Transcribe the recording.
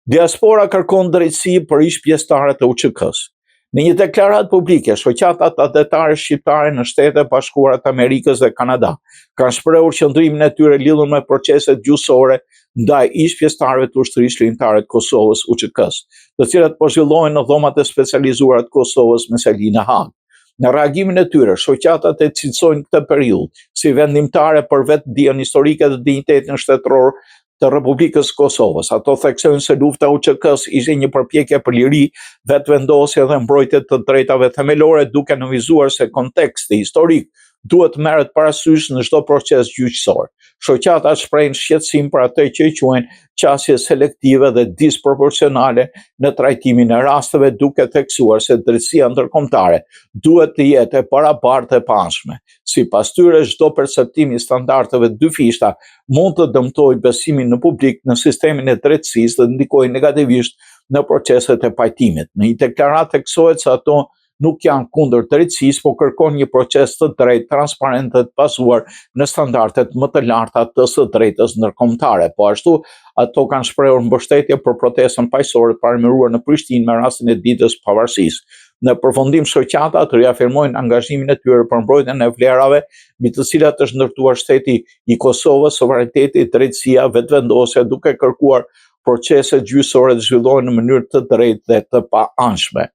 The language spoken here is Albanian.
Diaspora kërkon drejtësi për ish pjesëtare të UÇK-s. Në një deklaratë publike, shoqatat adhetare shqiptare në Shtetet Bashkuara të Amerikës dhe Kanada kanë shprehur qëndrimin e tyre lidhur me proceset gjyqësore ndaj ish pjesëtarëve të ushtrisë ligjtare të Kosovës UÇK-s, të cilat po zhvillohen në dhomat e specializuara të Kosovës me seli në Hagë. Në reagimin e tyre, shoqatat e cilësojnë këtë periudhë si vendimtare për vetë dijen historike dhe dinjitetin shtetëror të Republikës Kosovës. Ato theksojnë se lufta UÇK-s ishte një përpjekje për liri, vetëvendosje dhe mbrojtje të drejtave themelore, duke nënvizuar se konteksti historik duhet merret parasysh në çdo proces gjyqësor. Shoqatat shprehin shqetësim për atë që i quajnë qasje selektive dhe disproporcionale në trajtimin e rasteve, duke theksuar se drejtësia ndërkombëtare duhet të jetë e barabartë e pashme. Sipas tyre, çdo perceptim i standardeve dyfishta mund të dëmtojë besimin në publik në sistemin e drejtësisë dhe ndikojë negativisht në proceset e pajtimit. Në një deklaratë theksohet se ato nuk janë kundër drejtësisë, por kërkon një proces të drejtë, transparent dhe të bazuar në standardet më të larta të së drejtës ndërkombëtare. Po ashtu, ato kanë shprehur mbështetje për protestën paqësore të parëmëruar në Prishtinë me rastin e ditës pavarësisë. Në përfundim, shoqatat riafirmojnë angazhimin e tyre për mbrojtjen e vlerave mbi të cilat është ndërtuar shteti i Kosovës, sovraniteti, drejtësia, vetëvendosja, duke kërkuar procese gjyqësore të zhvillohen në mënyrë të drejtë dhe të paanshme.